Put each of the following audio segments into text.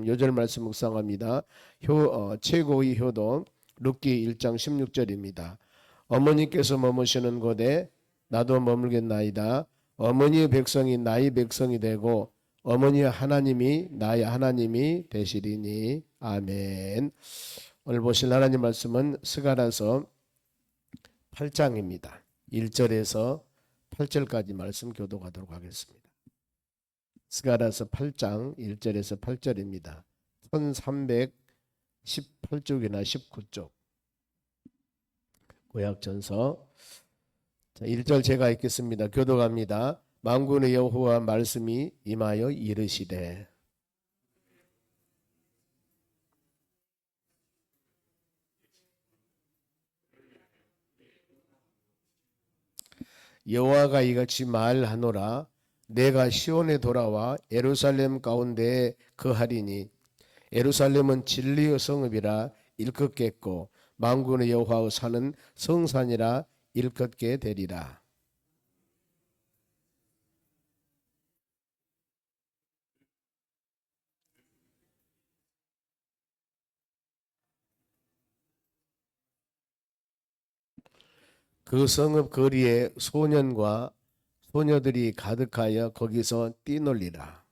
요절 말씀 묵상합니다. 최고의 효도 룻기 1장 16절입니다. 어머니께서 머무시는 곳에 나도 머물겠나이다. 어머니의 백성이 나의 백성이 되고 어머니의 하나님이 나의 하나님이 되시리니. 아멘. 오늘 보실 하나님 말씀은 스가랴서 8장입니다. 1절에서 8절까지 말씀 교독하도록 하겠습니다. 스가랴서 8장 1절에서 8절입니다. 1318쪽이나 19쪽 구약전서. 1절 제가 읽겠습니다. 교독합니다. 만군의 여호와 말씀이 임하여 이르시되 여호와가 이같이 말하노라. 내가 시온에 돌아와 예루살렘 가운데에 거하리니 예루살렘은 진리의 성읍이라 일컫겠고 만군의 여호와의 산은 성산이라 일컫게 되리라. 그 성읍 거리에 소년과 소녀들이 가득하여 거기서 뛰놀리라.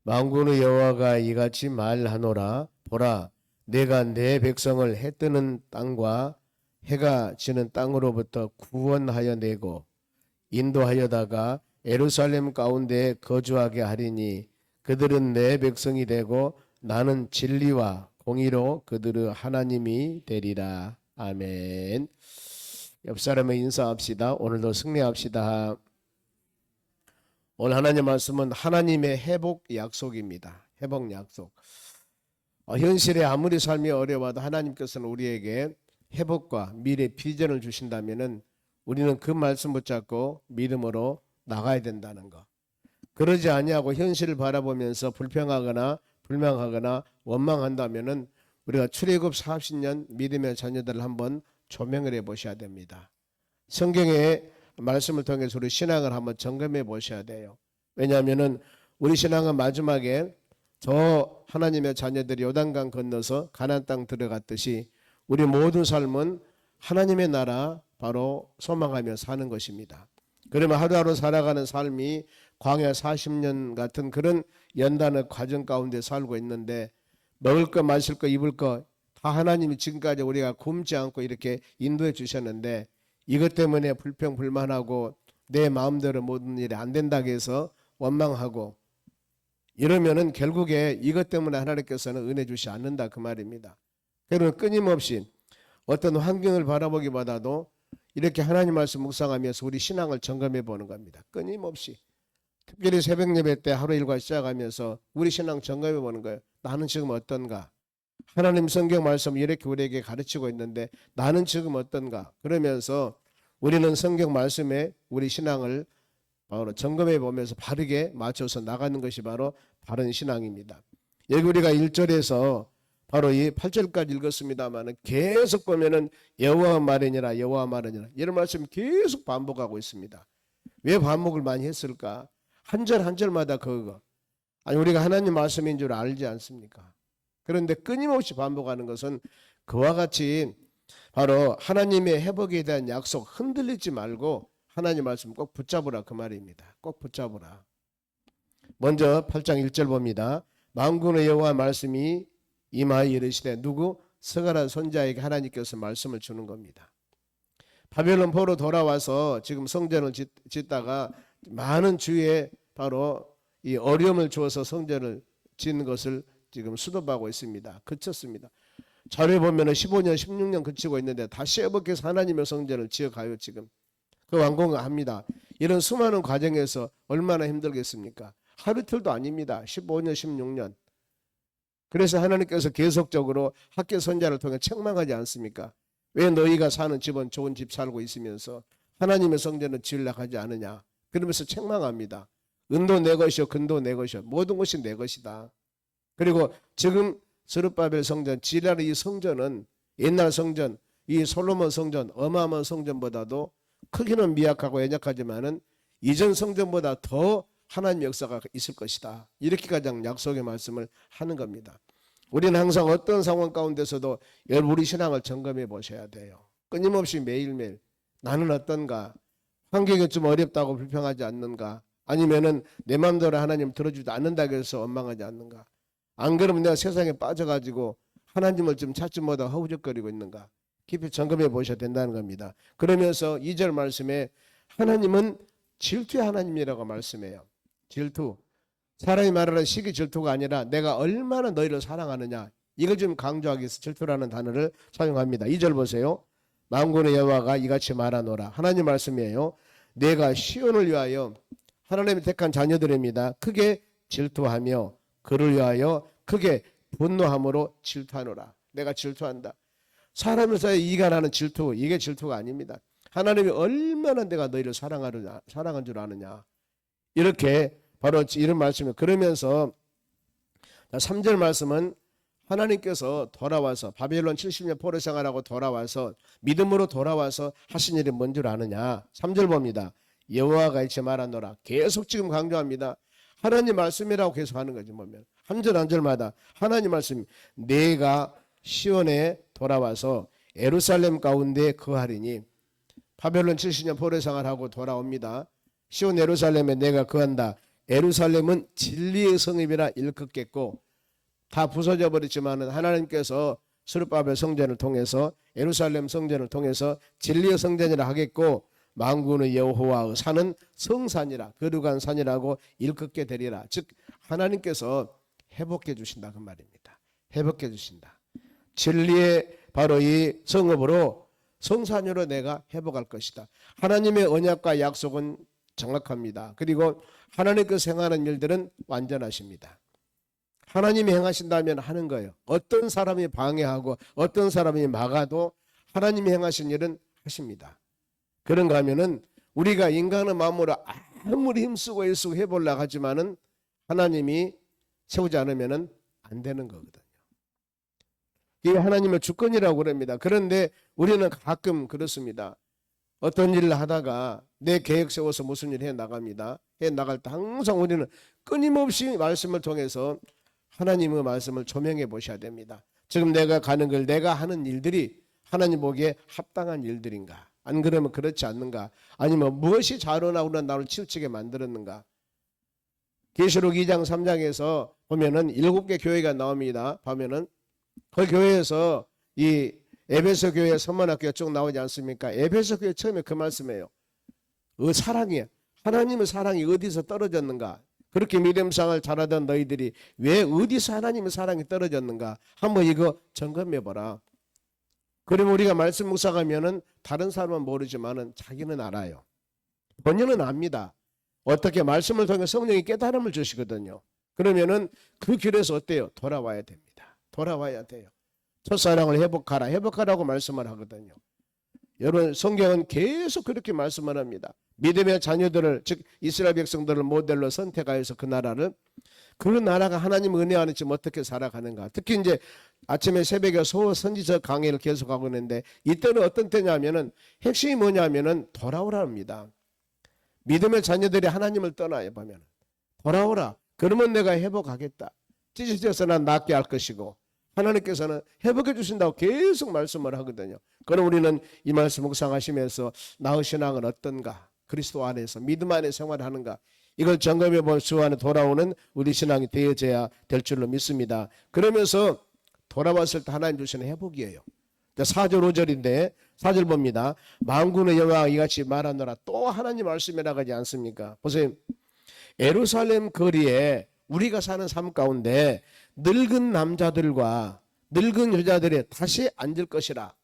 만군의 여호와가 이같이 말하노라. 보라, 내가 내 백성을 해 뜨는 땅과 해가 지는 땅으로부터 구원하여 내고 인도하여다가 예루살렘 가운데 거주하게 하리니 그들은 내 백성이 되고 나는 진리와 공의로 그들의 하나님이 되리라. 아멘. 옆 사람에 인사합시다. 오늘도 승리합시다. 오늘 하나님 말씀은 하나님의 회복 약속입니다. 회복 약속. 현실에 아무리 삶이 어려워도 하나님께서는 우리에게 회복과 미래 비전을 주신다면은 우리는 그 말씀 붙잡고 믿음으로 나가야 된다는 거. 그러지 아니하고 현실을 바라보면서 불평하거나 불만하거나 원망한다면은 우리가 출애굽 40년 믿음의 자녀들을 한번 조명을 해 보셔야 됩니다. 성경의 말씀을 통해서 우리 신앙을 한번 점검해 보셔야 돼요. 왜냐하면은 우리 신앙은 마지막에 저 하나님의 자녀들이 요단강 건너서 가나안 땅 들어갔듯이 우리 모든 삶은 하나님의 나라 바로 소망하며 사는 것입니다. 그러면 하루하루 살아가는 삶이 광야 40년 같은 그런 연단의 과정 가운데 살고 있는데 먹을 거 마실 거 입을 거 다 하나님이 지금까지 우리가 굶지 않고 이렇게 인도해 주셨는데 이것 때문에 불평 불만하고 내 마음대로 모든 일이 안 된다고 해서 원망하고 이러면은 결국에 이것 때문에 하나님께서는 은혜 주시 않는다 그 말입니다. 그러면 끊임없이 어떤 환경을 바라보기보다도 이렇게 하나님 말씀 묵상하면서 우리 신앙을 점검해 보는 겁니다. 끊임없이. 특별히 새벽 예배 때 하루 일과 시작하면서 우리 신앙 점검해 보는 거예요. 나는 지금 어떤가? 하나님 성경 말씀 이렇게 우리에게 가르치고 있는데 나는 지금 어떤가? 그러면서 우리는 성경 말씀에 우리 신앙을 바로 점검해 보면서 바르게 맞춰서 나가는 것이 바로 바른 신앙입니다. 여기 우리가 1절에서 바로 이 8절까지 읽었습니다만 계속 보면은 여호와 말이니라 여호와 말이니라 이런 말씀이 계속 반복하고 있습니다. 왜 반복을 많이 했을까? 한 절 한 절마다 그거. 아니 우리가 하나님 말씀인 줄 알지 않습니까? 그런데 끊임없이 반복하는 것은 그와 같이 바로 하나님의 회복에 대한 약속 흔들리지 말고 하나님 말씀 꼭 붙잡으라 그 말입니다. 꼭 붙잡으라. 먼저 8장 1절 봅니다. 만군의 여호와 말씀이 임하여 이르시되 누구? 스가랴 선지자에게 하나님께서 말씀을 주는 겁니다. 바벨론 포로 돌아와서 지금 성전을 짓다가 많은 주위에 바로 이 어려움을 주어서 성전을 짓는 것을 지금 수도하고 있습니다. 그쳤습니다. 자료에 보면 15년 16년 그치고 있는데 다시 회복해서 하나님의 성전을 지어가요. 지금 그 완공을 합니다. 이런 수많은 과정에서 얼마나 힘들겠습니까? 하루 이틀도 아닙니다. 15년 16년. 그래서 하나님께서 계속적으로 학교 선자를 통해 책망하지 않습니까? 왜 너희가 사는 집은 좋은 집 살고 있으면서 하나님의 성전을 지으려고 하지 않느냐? 그러면서 책망합니다. 은도 내 것이요 금도 내 것이요 모든 것이 내 것이다. 그리고 지금 스룹바벨 성전 지라는 이 성전은 옛날 성전, 이 솔로몬 성전, 어마어마한 성전보다도 크기는 미약하고 연약하지만은 이전 성전보다 더 하나님의 역사가 있을 것이다. 이렇게 가장 약속의 말씀을 하는 겁니다. 우리는 항상 어떤 상황 가운데서도 우리 신앙을 점검해 보셔야 돼요. 끊임없이 매일매일 나는 어떤가? 환경이 좀 어렵다고 불평하지 않는가? 아니면은 내 마음대로 하나님 들어주지 않는다고 해서 원망하지 않는가? 안 그러면 내가 세상에 빠져가지고 하나님을 좀 찾지 못하고 허우적거리고 있는가? 깊이 점검해 보셔야 된다는 겁니다. 그러면서 2절 말씀에 하나님은 질투의 하나님이라고 말씀해요. 질투. 사람이 말하는 시기 질투가 아니라 내가 얼마나 너희를 사랑하느냐. 이걸 좀 강조하기 위해서 질투라는 단어를 사용합니다. 2절 보세요. 만군의 여호와가 이같이 말하노라. 하나님 말씀이에요. 내가 시온을 위하여 하나님의 택한 자녀들입니다. 크게 질투하며 그를 위하여 크게 분노함으로 질투하노라. 내가 질투한다. 사람을 사이에 이간하는 질투, 이게 질투가 아닙니다. 하나님이 얼마나 내가 너희를 사랑한 줄 아느냐. 이렇게 바로 이런 말씀이에요. 그러면서 3절 말씀은 하나님께서 돌아와서 바벨론 70년 포로 생활하고 돌아와서 믿음으로 돌아와서 하신 일이 뭔 줄 아느냐. 3절 봅니다. 여호와가 이렇게 말하노라. 계속 지금 강조합니다. 하나님 말씀이라고 계속 하는 거지 보면 한 절 한 절마다 하나님 말씀. 내가 시온에 돌아와서 예루살렘 가운데 거하리니 바벨론 70년 포로 생활하고 돌아옵니다. 시온 예루살렘에 내가 거한다. 예루살렘은 진리의 성읍이라 일컫겠고 다 부서져 버렸지만은 하나님께서 스룹바벨 성전을 통해서 예루살렘 성전을 통해서 진리의 성전이라 하겠고 만군의 여호와의 산은 성산이라 거룩한 산이라고 일컫게 되리라. 즉 하나님께서 회복해 주신다 그 말입니다. 회복해 주신다. 진리의 바로 이 성읍으로 성산으로 내가 회복할 것이다. 하나님의 언약과 약속은 정확합니다. 그리고 하나님께서 행하는 일들은 완전하십니다. 하나님이 행하신다면 하는 거예요. 어떤 사람이 방해하고 어떤 사람이 막아도 하나님이 행하신 일은 하십니다. 그런가 하면은 우리가 인간의 마음으로 아무리 힘쓰고 애쓰고 해보려고 하지만은 하나님이 세우지 않으면은 안 되는 거거든요. 이게 하나님의 주권이라고 그럽니다. 그런데 우리는 가끔 그렇습니다. 어떤 일을 하다가 내 계획 세워서 무슨 일 해 나갑니다. 해 나갈 때 항상 우리는 끊임없이 말씀을 통해서 하나님의 말씀을 조명해 보셔야 됩니다. 지금 내가 가는 걸 내가 하는 일들이 하나님 보기에 합당한 일들인가? 안 그러면 그렇지 않는가? 아니면 무엇이 자로나오는 나를 치우치게 만들었는가? 계시록 2장 3장에서 보면은 7개 교회가 나옵니다. 보면은 그 교회에서 이 에베소 교회 선문학교가 쭉 나오지 않습니까? 에베소 교회 처음에 그 말씀이에요. 사랑이에요. 하나님의 사랑이 어디서 떨어졌는가? 그렇게 믿음생활 잘하던 너희들이 왜 어디서 하나님의 사랑이 떨어졌는가? 한번 이거 점검해보라. 그러면 우리가 말씀 묵상하면은 다른 사람은 모르지만은 자기는 알아요. 본인은 압니다. 어떻게 말씀을 통해 성령이 깨달음을 주시거든요. 그러면은 그 길에서 어때요? 돌아와야 됩니다. 돌아와야 돼요. 첫사랑을 회복하라. 회복하라고 말씀을 하거든요. 여러분 성경은 계속 그렇게 말씀을 합니다. 믿음의 자녀들을 즉 이스라엘 백성들을 모델로 선택하여서 그 나라가 하나님 은혜 안에 지금 어떻게 살아가는가. 특히 이제 아침에 새벽에 소선지서 강의를 계속하고 있는데 이때는 어떤 때냐면은 핵심이 뭐냐면은 돌아오라 합니다. 믿음의 자녀들이 하나님을 떠나요 보면 돌아오라. 그러면 내가 회복하겠다. 찢어져서 난 낫게 할 것이고 하나님께서는 회복해 주신다고 계속 말씀을 하거든요. 그럼 우리는 이 말씀 묵상하시면서 나의 신앙은 어떤가? 그리스도 안에서 믿음 안에 생활하는가? 이걸 점검해 볼 수 안에 돌아오는 우리 신앙이 되어져야 될 줄로 믿습니다. 그러면서 돌아왔을 때 하나님 주시는 회복이에요. 4절 5절인데 4절 봅니다. 만군의 여호와가 이같이 말하노라. 또 하나님 말씀이라고 하지 않습니까? 보세요. 예루살렘 거리에 우리가 사는 삶 가운데 늙은 남자들과 늙은 여자들이 다시 앉을 것이라.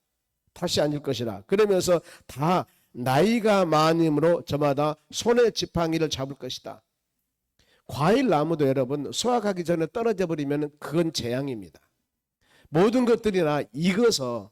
다시 앉을 것이라. 그러면서 다 나이가 많음으로 저마다 손에 지팡이를 잡을 것이다. 과일 나무도 여러분 수확하기 전에 떨어져 버리면 그건 재앙입니다. 모든 것들이나 익어서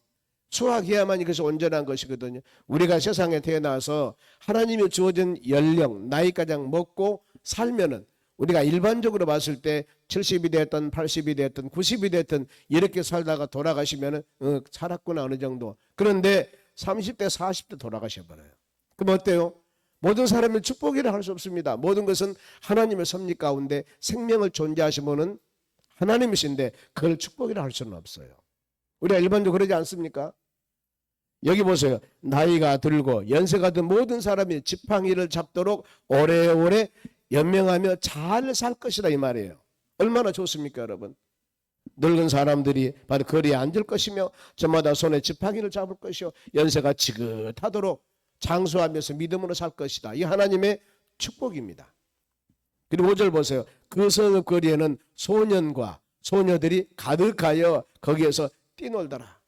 수확해야만 이것이 온전한 것이거든요. 우리가 세상에 태어나서 하나님이 주어진 연령, 나이가장 먹고 살면은 우리가 일반적으로 봤을 때 70이 됐든 80이 됐든 90이 됐든 이렇게 살다가 돌아가시면 살았구나 어느 정도. 그런데 30대 40대 돌아가셔버려요. 그럼 어때요? 모든 사람이 축복이라 할 수 없습니다. 모든 것은 하나님의 섭리 가운데 생명을 존재하신 분은 하나님이신데 그걸 축복이라 할 수는 없어요. 우리가 일반적으로 그러지 않습니까? 여기 보세요. 나이가 들고 연세가 든 모든 사람이 지팡이를 잡도록 오래오래 연명하며 잘 살 것이다 이 말이에요. 얼마나 좋습니까 여러분? 늙은 사람들이 바로 거리에 앉을 것이며 저마다 손에 지팡이를 잡을 것이요 연세가 지긋하도록 장수하면서 믿음으로 살 것이다. 이 하나님의 축복입니다. 그리고 5절 보세요. 그 성읍 거리에는 소년과 소녀들이 가득하여 거기에서 뛰놀더라.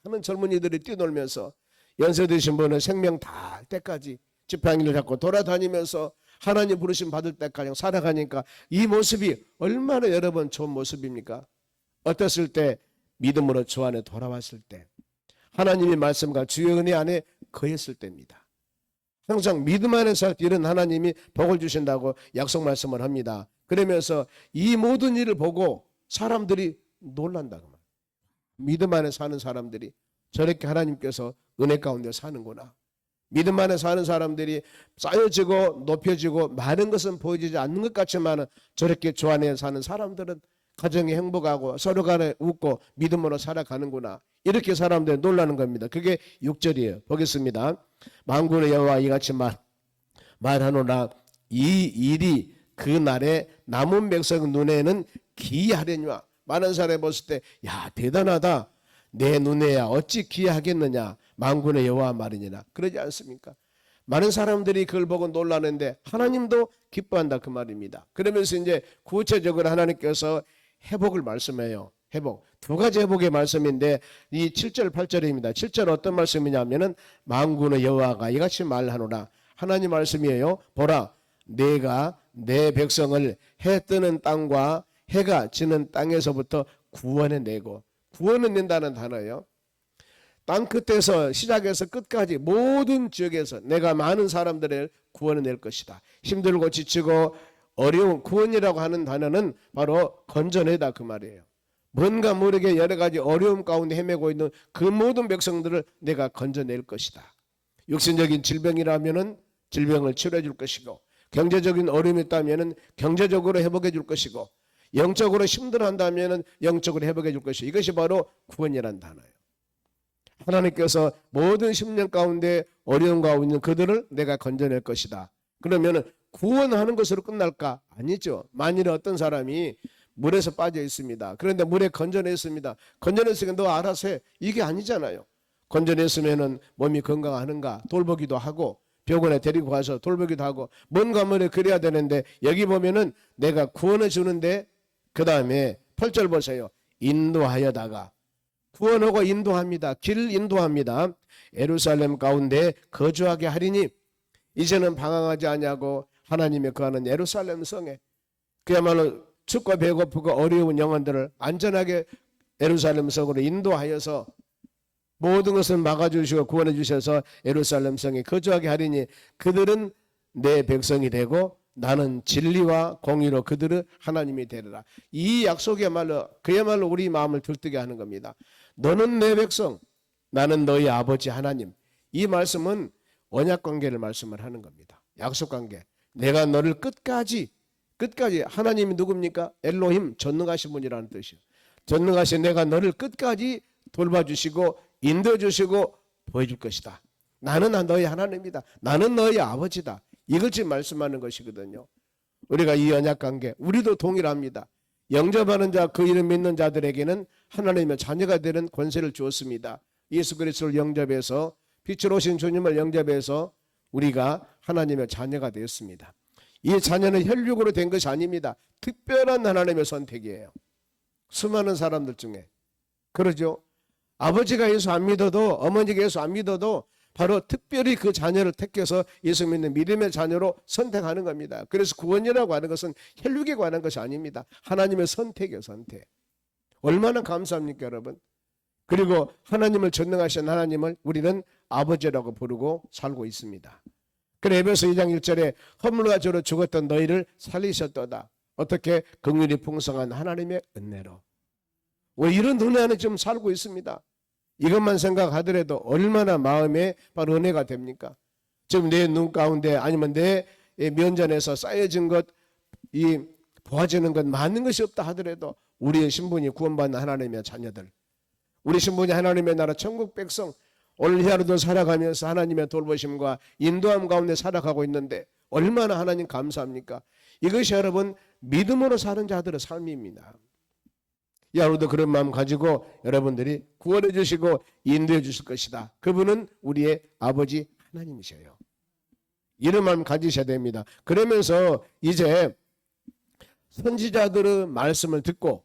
많은 젊은이들이 뛰놀면서 연세 드신 분은 생명 다할 때까지 지팡이를 잡고 돌아다니면서 하나님 부르심 받을 때까지 살아가니까 이 모습이 얼마나 여러분 좋은 모습입니까? 어땠을 때? 믿음으로 주 안에 돌아왔을 때, 하나님의 말씀과 주의 은혜 안에 거했을 때입니다. 항상 믿음 안에서 이런 하나님이 복을 주신다고 약속 말씀을 합니다. 그러면서 이 모든 일을 보고 사람들이 놀란다. 믿음 안에 사는 사람들이 저렇게 하나님께서 은혜 가운데 사는구나. 믿음 안에 사는 사람들이 쌓여지고 높여지고 많은 것은 보여지지 않는 것 같지만 저렇게 주 안에 사는 사람들은 가정이 행복하고 서로 간에 웃고 믿음으로 살아가는구나. 이렇게 사람들이 놀라는 겁니다. 그게 6절이에요. 보겠습니다. 만군의 여호와 이같이 말하노라. 이 일이 그 날에 남은 백성 눈에는 기이하려니와. 많은 사람이 봤을 때 야 대단하다. 내 눈에야 어찌 기이하겠느냐. 만군의 여호와 말이니라. 그러지 않습니까? 많은 사람들이 그걸 보고 놀라는데 하나님도 기뻐한다 그 말입니다. 그러면서 이제 구체적으로 하나님께서 회복을 말씀해요. 회복. 두 가지 회복의 말씀인데 이 7절 8절입니다. 7절 어떤 말씀이냐면은 만군의 여호와가 이같이 말하노라. 하나님 말씀이에요. 보라 내가 내 백성을 해 뜨는 땅과 해가 지는 땅에서부터 구원해내고. 구원해낸다는 단어예요. 땅 끝에서 시작해서 끝까지 모든 지역에서 내가 많은 사람들을 구원해낼 것이다. 힘들고 지치고 어려운 구원이라고 하는 단어는 바로 건져내다 그 말이에요. 뭔가 모르게 여러 가지 어려움 가운데 헤매고 있는 그 모든 백성들을 내가 건져낼 것이다. 육신적인 질병이라면은 질병을 치료해 줄 것이고, 경제적인 어려움이 있다면은 경제적으로 회복해 줄 것이고, 영적으로 힘들어한다면은 영적으로 회복해 줄 것이고, 이것이 바로 구원이라는 단어예요. 하나님께서 모든 심령 가운데 어려움 가운데 있는 그들을 내가 건져낼 것이다. 그러면은 구원하는 것으로 끝날까? 아니죠. 만일에 어떤 사람이 물에서 빠져 있습니다. 그런데 물에 건져냈습니다. 건져냈으니까 너 알아서 해. 이게 아니잖아요. 건져냈으면은 몸이 건강하는가 돌보기도 하고 병원에 데리고 가서 돌보기도 하고 뭔가 뭐래 그래야 되는데 여기 보면은 내가 구원해 주는데 그 다음에 8절 보세요. 인도하여다가 구원하고 인도합니다. 길 인도합니다. 예루살렘 가운데 거주하게 하리니 이제는 방황하지 아니하고 하나님의 거하는 예루살렘 성에 그야말로 춥고 배고프고 어려운 영혼들을 안전하게 예루살렘 성으로 인도하여서 모든 것을 막아주시고 구원해 주셔서 예루살렘 성에 거주하게 하리니 그들은 내 백성이 되고 나는 진리와 공의로 그들을 하나님이 되리라. 이 약속이야말로 그야말로 우리 마음을 들뜨게 하는 겁니다. 너는 내 백성, 나는 너희 아버지 하나님. 이 말씀은 언약관계를 말씀을 하는 겁니다. 약속관계. 내가 너를 끝까지 하나님이 누굽니까? 엘로힘 전능하신 분이라는 뜻이에요. 전능하신 내가 너를 끝까지 돌봐주시고 인도해주시고 보여줄 것이다. 나는 너희 하나님이다. 나는 너희 아버지다. 이걸 지금 말씀하는 것이거든요. 우리가 이 언약관계 우리도 동일합니다. 영접하는 자 그 이름 믿는 자들에게는 하나님의 자녀가 되는 권세를 주었습니다. 예수 그리스도를 영접해서 빛으로 오신 주님을 영접해서 우리가 하나님의 자녀가 되었습니다. 이 자녀는 혈육으로 된 것이 아닙니다. 특별한 하나님의 선택이에요. 수많은 사람들 중에 그러죠. 아버지가 예수 안 믿어도 어머니가 예수 안 믿어도 바로 특별히 그 자녀를 택해서 예수 믿는 믿음의 자녀로 선택하는 겁니다. 그래서 구원이라고 하는 것은 혈육에 관한 것이 아닙니다. 하나님의 선택이에요. 선택. 얼마나 감사합니까 여러분. 그리고 하나님을 전능하신 하나님을 우리는 아버지라고 부르고 살고 있습니다. 그래 에베소 2장 1절에 허물과 죄로 죽었던 너희를 살리셨도다. 어떻게? 긍휼이 풍성한 하나님의 은혜로. 왜 이런 은혜 안에 좀 살고 있습니다. 이것만 생각하더라도 얼마나 마음에 바로 은혜가 됩니까? 지금 내 눈 가운데 아니면 내 면전에서 쌓여진 것, 이 보아지는 것 많은 것이 없다 하더라도 우리의 신분이 구원받는 하나님의 자녀들, 우리 신분이 하나님의 나라 천국 백성, 오늘 이 하루도 살아가면서 하나님의 돌보심과 인도함 가운데 살아가고 있는데 얼마나 하나님 감사합니까? 이것이 여러분 믿음으로 사는 자들의 삶입니다. 이 하루도 그런 마음 가지고 여러분들이 구원해 주시고 인도해 주실 것이다. 그분은 우리의 아버지 하나님이셔요. 이런 마음 가지셔야 됩니다. 그러면서 이제 선지자들의 말씀을 듣고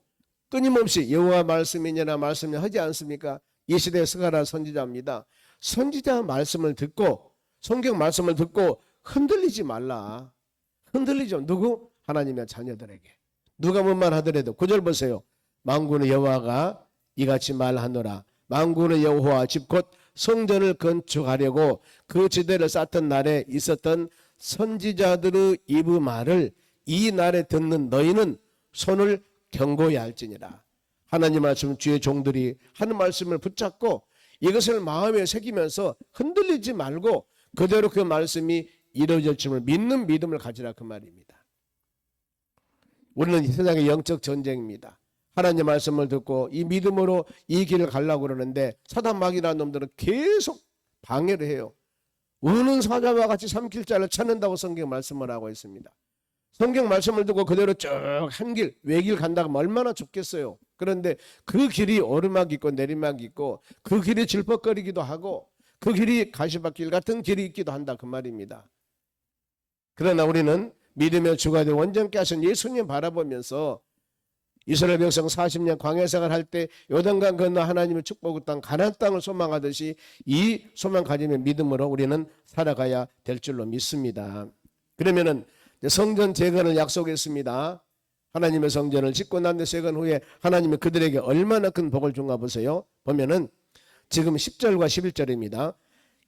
끊임없이 여호와 말씀이냐나 말씀을 하지 않습니까? 이 시대의 스가랴 선지자입니다. 선지자 말씀을 듣고 성경 말씀을 듣고 흔들리지 말라. 흔들리죠. 누구? 하나님의 자녀들에게. 누가 뭔 말 하더라도 9절 보세요. 만군의 여호와가 이같이 말하노라. 만군의 여호와 집 곧 성전을 건축하려고 그 지대를 쌓던 날에 있었던 선지자들의 입의 말을 이 날에 듣는 너희는 손을 경고해야 할지니라. 하나님 말씀 주의 종들이 하는 말씀을 붙잡고 이것을 마음에 새기면서 흔들리지 말고 그대로 그 말씀이 이루어질 줄 믿는 믿음을 가지라 그 말입니다. 우리는 이 세상의 영적 전쟁입니다. 하나님 말씀을 듣고 이 믿음으로 이 길을 가려고 그러는데 사단 마귀라는 놈들은 계속 방해를 해요. 우는 사자와 같이 삼킬자를 찾는다고 성경 말씀을 하고 있습니다. 성경 말씀을 듣고 그대로 쭉 한 길, 외길 간다고 얼마나 좋겠어요. 그런데 그 길이 오르막 있고 내리막 있고 그 길이 질퍽거리기도 하고 그 길이 가시밭길 같은 길이 있기도 한다 그 말입니다. 그러나 우리는 믿음의 주가 된 원전케 하신 예수님 바라보면서 이스라엘 백성 40년 광야 생활할 때 요단강 건너 하나님의 축복의 땅 가나안 땅을 소망하듯이 이 소망 가지면 믿음으로 우리는 살아가야 될 줄로 믿습니다. 그러면은 성전 재건을 약속했습니다. 하나님의 성전을 짓고 난 뒤 재건 후에 하나님이 그들에게 얼마나 큰 복을 준가 보세요. 보면은 지금 10절과 11절입니다.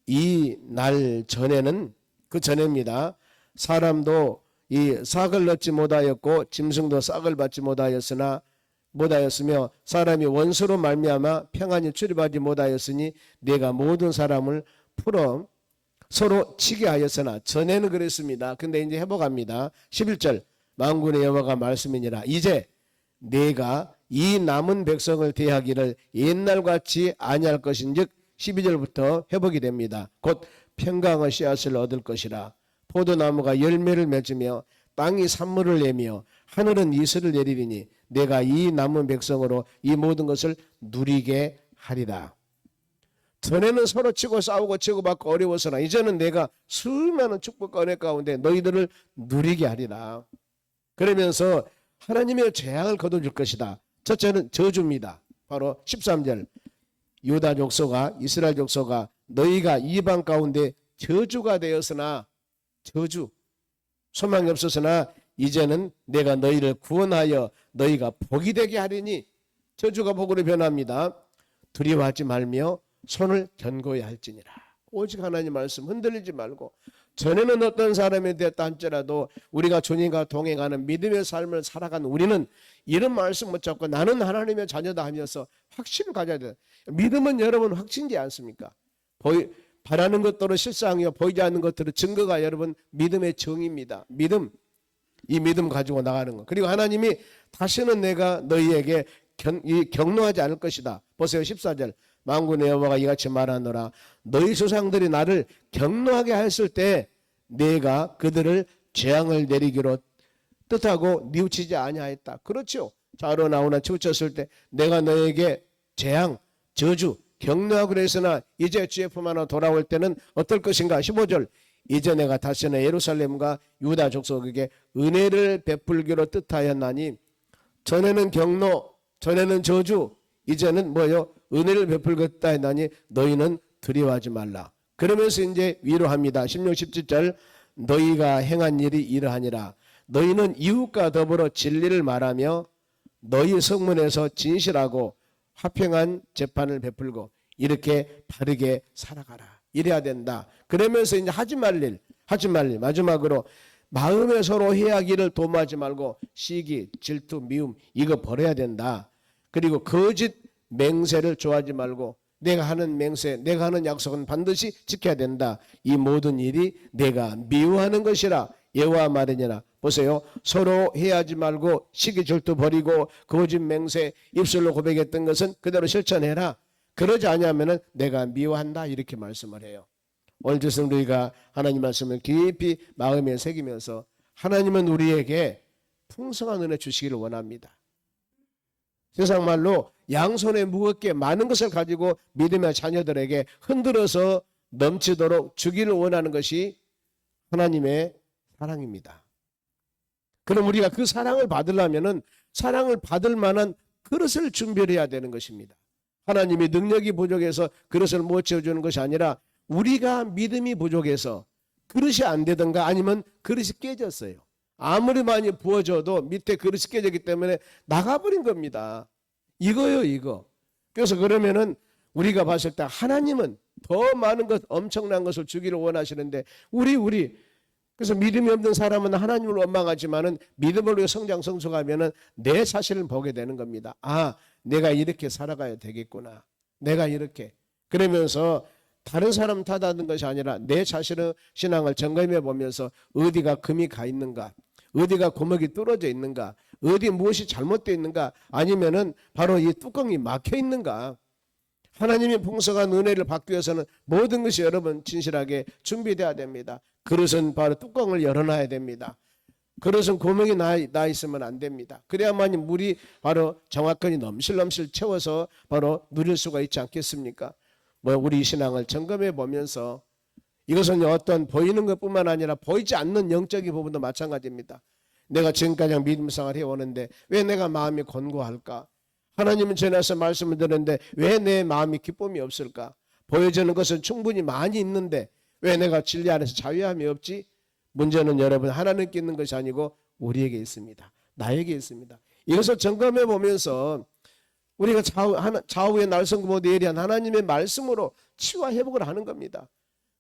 이 날 전에는 그 전에입니다. 사람도 이 싹을 넣지 못하였고 짐승도 싹을 받지 못하였으며 사람이 원수로 말미암아 평안히 출입하지 못하였으니 내가 모든 사람을 풀어 서로 치게 하였으나 전에는 그랬습니다. 근데 이제 회복합니다. 11절 만군의 여호와가 말씀이니라. 이제 내가 이 남은 백성을 대하기를 옛날같이 아니할 것인즉 12절부터 회복이 됩니다. 곧 평강의 씨앗을 얻을 것이라. 포도나무가 열매를 맺으며 땅이 산물을 내며 하늘은 이슬을 내리리니 내가 이 남은 백성으로 이 모든 것을 누리게 하리라. 전에는 서로 치고 싸우고 치고받고 어려워서나 이제는 내가 수많은 축복과 은혜 가운데 너희들을 누리게 하리라. 그러면서 하나님의 재앙을 거둬줄 것이다. 첫째는 저주입니다. 바로 13절 유다 족속아 이스라엘 족속아 너희가 이방 가운데 저주가 되었으나 저주 소망이 없었으나 이제는 내가 너희를 구원하여 너희가 복이 되게 하리니 저주가 복으로 변합니다. 두려워하지 말며 손을 견고해야 할지니라. 오직 하나님 말씀 흔들리지 말고 전에는 어떤 사람이 되었다 할지라도 우리가 주님과 동행하는 믿음의 삶을 살아가는 우리는 이런 말씀 붙잡고 나는 하나님의 자녀다 하면서 확신을 가져야 돼요. 믿음은 여러분 확신이지 않습니까? 바라는 것들은 실상이요 보이지 않는 것들은 증거가 여러분 믿음의 정입니다. 믿음, 이 믿음 가지고 나가는 것. 그리고 하나님이 다시는 내가 너희에게 격노하지 않을 것이다. 보세요 14절 만군의 여호와가 이같이 말하노라. 너희 조상들이 나를 격노하게 하였을 때 내가 그들을 재앙을 내리기로 뜻하고 뉘우치지 아니하였다. 그렇죠. 좌로 나오나 치우쳤을 때 내가 너에게 재앙, 저주, 격노하고 그랬으나 이제 주의 품 안으로 돌아올 때는 어떨 것인가. 15절 이제 내가 다시는 예루살렘과 유다 족속에게 은혜를 베풀기로 뜻하였나니 전에는 격노, 전에는 저주, 이제는 뭐요? 은혜를 베풀겠다 했나니 너희는 두려워하지 말라. 그러면서 이제 위로합니다. 16, 17절 너희가 행한 일이 이러하니라. 너희는 이웃과 더불어 진리를 말하며 너희 성문에서 진실하고 화평한 재판을 베풀고 이렇게 바르게 살아가라. 이래야 된다. 그러면서 이제 하지 말 일 마지막으로 마음에 서로 해하기를 도모하지 말고 시기, 질투, 미움 이거 버려야 된다. 그리고 거짓 맹세를 좋아하지 말고 내가 하는 맹세, 내가 하는 약속은 반드시 지켜야 된다. 이 모든 일이 내가 미워하는 것이라 여호와 말이니라. 보세요. 서로 해하지 말고 시기, 질투 버리고 거짓 맹세, 입술로 고백했던 것은 그대로 실천해라. 그러지 않으면 내가 미워한다 이렇게 말씀을 해요. 오늘 주신 우리가 하나님 말씀을 깊이 마음에 새기면서 하나님은 우리에게 풍성한 은혜 주시기를 원합니다. 세상 말로 양손에 무겁게 많은 것을 가지고 믿음의 자녀들에게 흔들어서 넘치도록 주기를 원하는 것이 하나님의 사랑입니다. 그럼 우리가 그 사랑을 받으려면 사랑을 받을 만한 그릇을 준비해야 되는 것입니다. 하나님이 능력이 부족해서 그릇을 못 채워주는 것이 아니라 우리가 믿음이 부족해서 그릇이 안 되든가 아니면 그릇이 깨졌어요. 아무리 많이 부어줘도 밑에 그릇이 깨졌기 때문에 나가버린 겁니다. 이거요, 이거. 그래서 그러면은 우리가 봤을 때 하나님은 더 많은 것, 엄청난 것을 주기를 원하시는데 우리 그래서 믿음이 없는 사람은 하나님을 원망하지만은 믿음으로 성장 성숙하면은 내 자신을 보게 되는 겁니다. 아, 내가 이렇게 살아가야 되겠구나. 내가 이렇게. 그러면서 다른 사람 탓하는 것이 아니라 내 자신의 신앙을 점검해 보면서 어디가 금이 가 있는가, 어디가 고목이 뚫어져 있는가, 어디 무엇이 잘못되어 있는가, 아니면은 바로 이 뚜껑이 막혀 있는가. 하나님의 풍성한 은혜를 받기 위해서는 모든 것이 여러분 진실하게 준비되어야 됩니다. 그릇은 바로 뚜껑을 열어놔야 됩니다. 그릇은 구멍이 나 있으면 안 됩니다. 그래야만 물이 바로 정확하게 넘실넘실 채워서 바로 누릴 수가 있지 않겠습니까? 우리 신앙을 점검해 보면서 이것은 어떤 보이는 것뿐만 아니라 보이지 않는 영적인 부분도 마찬가지입니다. 내가 지금까지 믿음 생활을 해오는데 왜 내가 마음이 곤고할까? 하나님은 전에서 말씀을 드렸는데 왜 내 마음이 기쁨이 없을까? 보여지는 것은 충분히 많이 있는데 왜 내가 진리 안에서 자유함이 없지? 문제는 여러분 하나님께 있는 것이 아니고 우리에게 있습니다. 나에게 있습니다. 이것을 점검해 보면서 우리가 좌우의 날성구 모두 예리한 하나님의 말씀으로 치유와 회복을 하는 겁니다.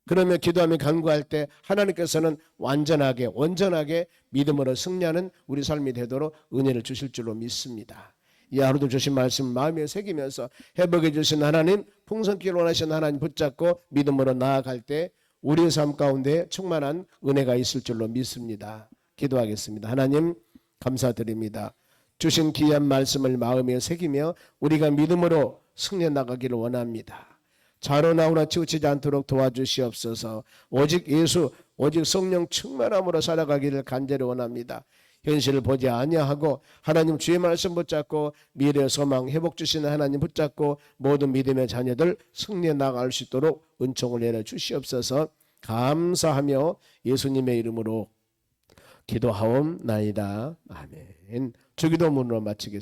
그러면 기도하며 간구할 때 하나님께서는 완전하게 온전하게 믿음으로 승리하는 우리 삶이 되도록 은혜를 주실 줄로 믿습니다. 이 하루도 주신 말씀 마음에 새기면서 회복해 주신 하나님, 풍성기를 원하신 하나님 붙잡고 믿음으로 나아갈 때 우리의 삶 가운데 충만한 은혜가 있을 줄로 믿습니다. 기도하겠습니다. 하나님 감사드립니다. 주신 귀한 말씀을 마음에 새기며 우리가 믿음으로 승리해 나가기를 원합니다. 좌로 나오나 치우치지 않도록 도와주시옵소서. 오직 예수, 오직 성령 충만함으로 살아가기를 간절히 원합니다. 현실을 보지 아니하고 하나님 주의 말씀 붙잡고 미래 소망 회복 주시는 하나님 붙잡고 모든 믿음의 자녀들 승리해 나갈 수 있도록 은총을 내려 주시옵소서. 감사하며 예수님의 이름으로 기도하옵나이다. 아멘. 주기도문으로 마치겠습니다.